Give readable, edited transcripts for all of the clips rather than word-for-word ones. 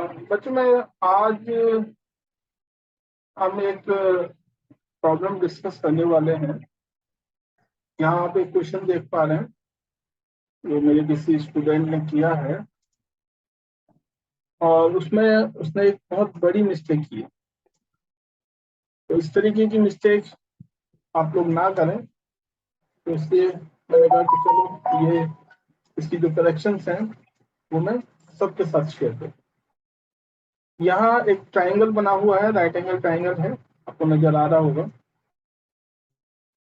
बच्चों में आज हम एक प्रॉब्लम डिस्कस करने वाले हैं। यहाँ आप एक क्वेश्चन देख पा रहे हैं जो मेरे किसी स्टूडेंट ने किया है और उसमें उसने एक बहुत बड़ी मिस्टेक की है। तो इस तरीके की मिस्टेक आप लोग ना करें, तो इसलिए मैंने कहा कि चलो ये इसकी जो करेक्शंस हैं वो मैं सबके साथ शेयर करूँ। यहाँ एक ट्राइंगल बना हुआ है, राइट एंगल ट्राइंगल है, आपको नजर आ रहा होगा।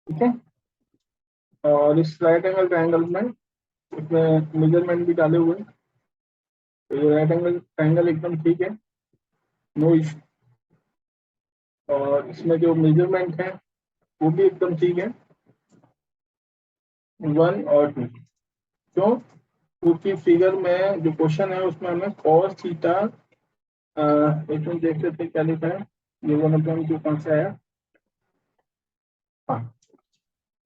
ठीक है, और इस राइट एंगल ट्राइंगल में उसमें मेजरमेंट भी डाले हुए हैं। तो ये राइट एंगल ट्राइंगल एकदम ठीक है, नो इशू। और इसमें जो मेजरमेंट है वो भी एकदम ठीक है, 1 और 2। क्यों? क्योंकि फिगर में जो क्वेश्चन है उसमें हमें cos थीटा, एक मिनट देख लेते क्या लिखा है, ये 1/2 कौन सा है। हाँ,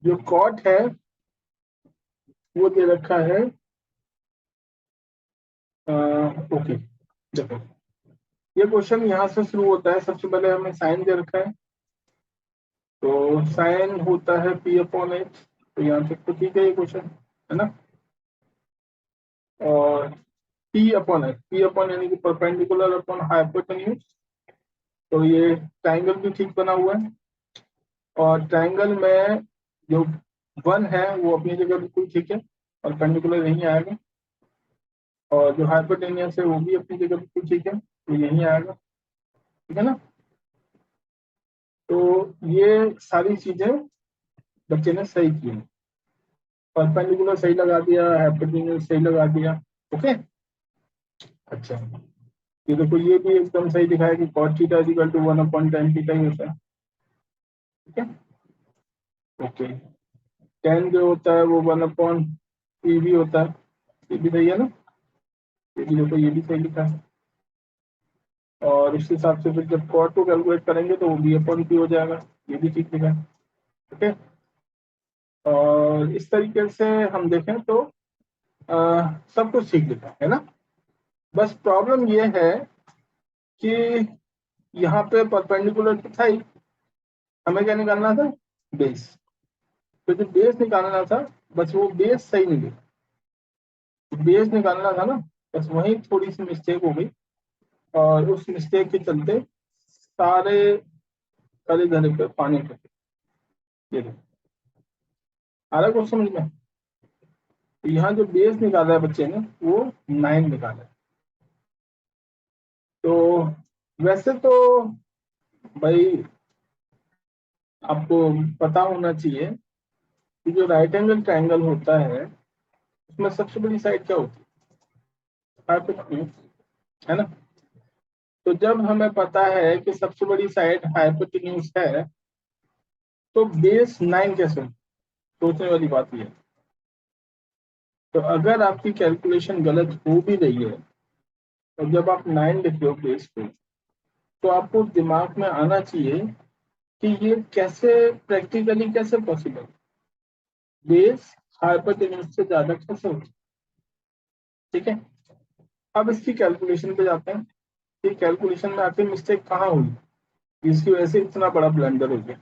जो कॉट है वो दे रखा है। ओके, देखो ये क्वेश्चन यहाँ से शुरू होता है। सबसे पहले हमें साइन दे रखा है, तो साइन होता है P/H। तो यहाँ तक तो ठीक है ये क्वेश्चन, है ना। और P/H, P/H यानी कि परपेंडिकुलर अपॉन हाइपोटेन्यूज। तो ये ट्राइंगल भी ठीक बना हुआ है, और ट्राइंगल में जो 1 है वो अपनी जगह बिल्कुल ठीक है, परपेंडिकुलर यहीं आएगा। और जो हाइपोटेनियस है वो भी अपनी जगह बिल्कुल ठीक है, तो यहीं आएगा। ठीक है ना। तो ये सारी चीजें बच्चे ने सही की है, परपेंडिकुलर सही लगा दिया, हाइपोटेन्यूज सही लगा दिया। ओके, अच्छा, ये देखो ये भी एकदम सही दिखाया कि cos theta equal to 1/tan theta ही होता है। ठीक है, ओके। tan जो होता है वो 1/p भी होता है, ये भी सही है ना। ये भी देखो, ये भी सही लिखा है। और इस हिसाब से फिर जब cot को कैलकुलेट करेंगे तो वो b/p हो जाएगा, ये भी ठीक लिखा है। ओके, और इस तरीके से हम देखें तो सब कुछ ठीक लिखा है ना। बस प्रॉब्लम ये है कि यहाँ पे परपेंडिकुलर तो था ही, हमें क्या निकालना था, बेस। तो जो बेस निकालना था, बस वो बेस सही नहीं लिखा। बेस निकालना था ना, बस वही थोड़ी सी मिस्टेक हो गई, और उस मिस्टेक के चलते सारे करे धरे पे पानी फेंके। ये देखो, आ रहा है कुछ समझ में। तो यहाँ जो बेस निकाला है बच्चे ने वो 9 निकाला है। तो वैसे तो भाई आपको पता होना चाहिए कि जो राइट एंगल ट्राइंगल होता है उसमें सबसे बड़ी साइड क्या होती है, हाइपोटेन्यूज, है ना। तो जब हमें पता है कि सबसे बड़ी साइड हाइपोटेन्यूज है, तो बेस 9 कैसे हो? सोचने वाली बात ये है। तो अगर आपकी कैलकुलेशन गलत हो भी रही है, और जब आप 9 लिख रहे हो बेस पे, तो आपको दिमाग में आना चाहिए कि ये कैसे प्रैक्टिकली कैसे पॉसिबल, बेस हाइपोटेन्यूज से ज्यादा कैसे हो। ठीक है, अब इसकी कैलकुलेशन पे जाते हैं कि कैलकुलेशन में आखिर मिस्टेक कहाँ हुई, इसकी वजह से इतना बड़ा ब्लंडर हो गया।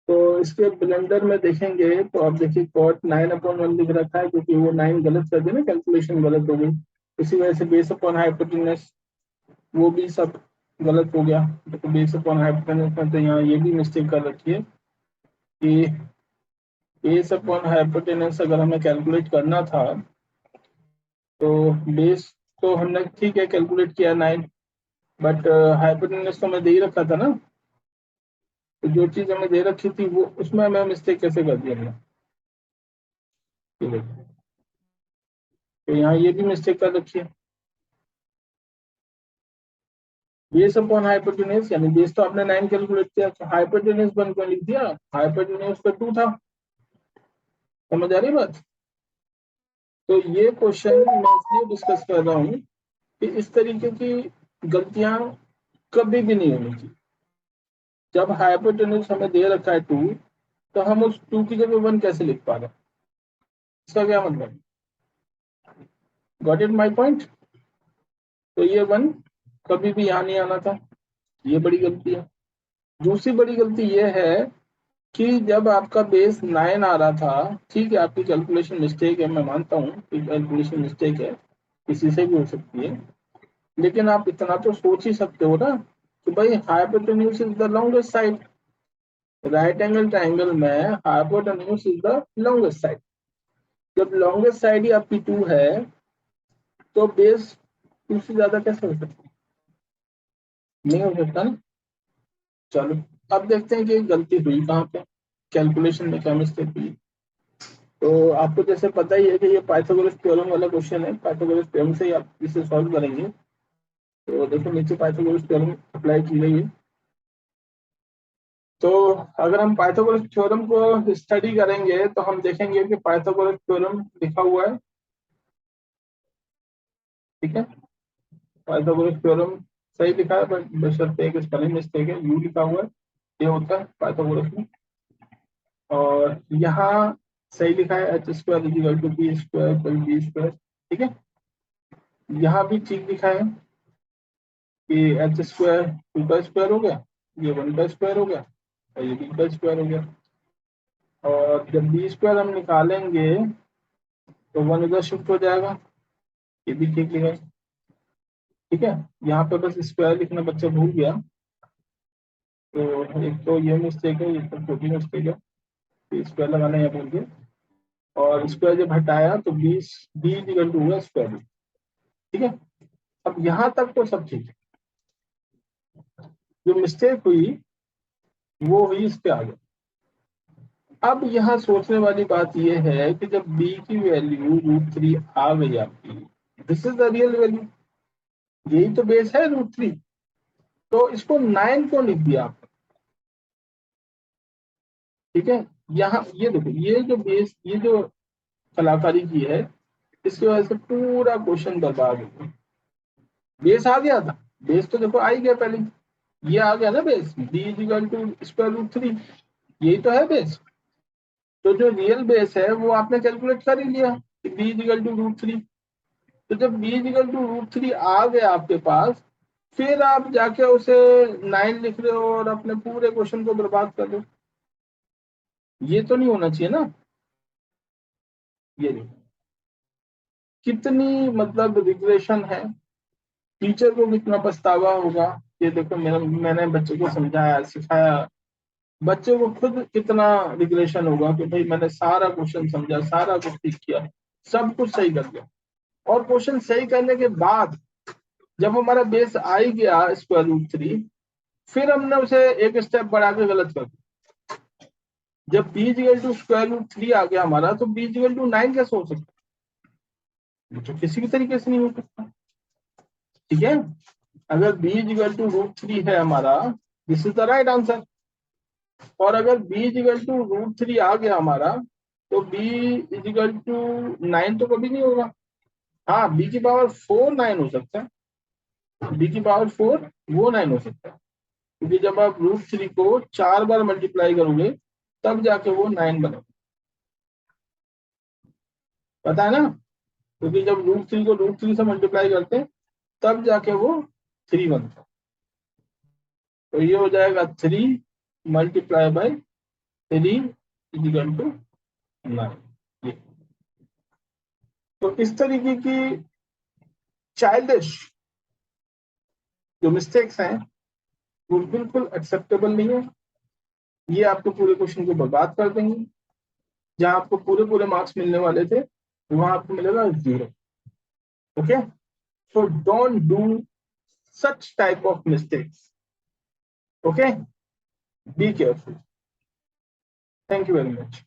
तो इसके ब्लेंडर में देखेंगे तो आप देखिए cot 9/1 लिख रखा है, क्योंकि वो 9 गलत कर दिया ना, कैलकुलेशन गलत हो गई। इसी वजह से बेस अपॉन हाइपोटेन्यूज वो भी सब गलत हो गया। तो बेस अपॉन हाइपोटेन्यूज में तो यहाँ ये भी मिस्टेक कर रखी है कि बेस अपॉन हाइपोटेन्यूज अगर हमें कैलकुलेट करना था, तो बेस तो हमने ठीक है कैलकुलेट किया 9, बट हाइपोटेन्यूज तो हमें दे ही रखा था ना। तो जो चीज हमें दे रखी थी वो, उसमें हमें मिस्टेक कैसे कर दिया हमने, ये देखो। तो यहाँ ये भी मिस्टेक कर रखी है। बेस अपॉन हाइपोटेन्यूज, यानी बेस तो आपने 9 कैलकुलेट किया, तो हाइपोटेन्यूज 1 क्यों लिख दिया, हाइपोटेन्यूज तो 2 था। समझ आ रही बात। तो ये क्वेश्चन मैं इसलिए डिस्कस कर रहा हूँ कि इस तरीके की गलतियां कभी भी नहीं होनी चाहिए। जब हाइपोटेन्यूज हमें दे रखा है 2, तो हम उस 2 की जगह 1 कैसे लिख पा रहे हैं, इसका क्या मतलब। Got it my point. तो ये 1 कभी भी यहाँ नहीं आना था, ये बड़ी गलती है। दूसरी बड़ी गलती ये है कि जब आपका बेस 9 आ रहा था, ठीक है आपकी कैलकुलेशन मिस्टेक है, मैं मानता हूँ कि कैलकुलेशन मिस्टेक है, किसी से भी हो सकती है, लेकिन आप इतना तो सोच ही सकते हो ना कि भाई hypotenuse is the longest side, right angle triangle में hypotenuse is the longest side. जब लॉन्गेस्ट साइड ही आपकी 2 है तो बेस 2 से ज्यादा कैसे हो सकता है? नहीं हो सकता ना। चलो अब देखते हैं कि गलती हुई कहाँ पे, कैलकुलेशन में क्या मिस्टेक हुई। तो आपको जैसे पता ही है कि ये पाइथागोरस थ्योरम वाला क्वेश्चन है, पाइथागोरस थ्योरम से ही आप इसे सॉल्व करेंगे। तो देखो नीचे पाइथागोरस थ्योरम अप्लाई की गई है। तो अगर हम पाइथागोरस थ्योरम को स्टडी करेंगे तो हम देखेंगे कि पाइथागोरस थ्योरम लिखा हुआ है, ठीक है। पाइथागोरस थ्योरम सही लिखा है, बट बशर्ते एक स्पेलिंग मिस्टेक है, यू लिखा हुआ है, ये होता है पाइथागोरस में। और यहाँ सही लिखा है H square equal to B square plus B square, ठीक है। यहाँ भी ठीक लिखा है कि एच स्क्वायर 2 का स्क्वायर हो गया, ये 1 का स्क्वायर हो गया और ये बी का स्क्वायर हो गया। और जब बी स्क्वायर हम निकालेंगे तो 1 इधर शिफ्ट हो जाएगा, ये भी ठीक लिखा है, ठीक है। यहाँ पे बस स्क्वायर लिखना बच्चा भूल गया, तो एक तो ये मिस्टेक है, ये तो छोटी मिस्टेक है, स्क्वायर लगाना यहाँ भूल गए। और स्क्वायर जब हटाया तो बी इक्वल टू हुआ स्क्वायर, ठीक है। अब यहाँ तक तो सब ठीक है, जो मिस्टेक हुई वो हुई इसके आगे। अब यहाँ सोचने वाली बात यह है कि जब b की वैल्यू √3 आ गई आपकी, this is the real value, यही तो बेस है √3, तो इसको 9 क्यों लिख दिया आपने, ठीक है। यहाँ ये देखो, ये जो बेस, ये जो कलाकारी की है, इसकी वजह से पूरा क्वेश्चन बर्बाद हो गया। बेस आ गया था, बेस तो देखो आ ही गया पहले, ये आ गया ना बेस, b इक्वल टू √3, यही तो है बेस। तो जो रियल बेस है वो आपने कैलकुलेट कर ही लिया कि b इक्वल टू √3। तो जब b इक्वल टू √3 आ गया आपके पास, फिर आप जाके उसे 9 लिख रहे हो और अपने पूरे क्वेश्चन को बर्बाद कर रहे हो, ये तो नहीं होना चाहिए ना। ये नहीं, कितनी मतलब रिग्रेशन है, टीचर को कितना पछतावा होगा। ये देखो मैंने बच्चे को समझाया सिखाया, बच्चे को खुद कितना रिग्रेशन होगा कि भाई मैंने सारा क्वेश्चन समझा, सारा कुछ ठीक किया, सब कुछ सही कर दिया, और क्वेश्चन सही करने के बाद जब हमारा बेस आ ही गया √3, फिर हमने उसे एक स्टेप बढ़ा के गलत कर दिया। जब b इक्वल टू √3 आ गया हमारा, तो b इक्वल टू 9 कैसे हो सकता है, तो किसी भी तरीके से नहीं हो सकता, ठीक है। अगर b इक्वल टू √3 है हमारा, this is the right answer. और अगर b इक्वल टू √3 आ गया हमारा, तो b इक्वल टू 9 तो कभी नहीं होगा। हाँ, b की पावर 4 9 हो सकता है, b की पावर 4 वो 9 हो सकता है, क्योंकि जब आप √3 को 4 बार मल्टीप्लाई करोगे तब जाके वो 9 बनेगा, पता है ना। क्योंकि जब √3 को √3 से मल्टीप्लाई करते हैं तब जाके वो 3 बनता है। तो ये हो जाएगा 3 मल्टीप्लाई बाई 3 इक्वल टू 9। तो इस तरीके की चाइल्डिश जो मिस्टेक्स हैं वो बिल्कुल एक्सेप्टेबल नहीं है, ये आपको पूरे क्वेश्चन को बर्बाद कर देंगे। जहां आपको पूरे पूरे मार्क्स मिलने वाले थे वहां आपको मिलेगा 0। Okay, so don't do such type of mistakes. Okay, be careful. Thank you very much.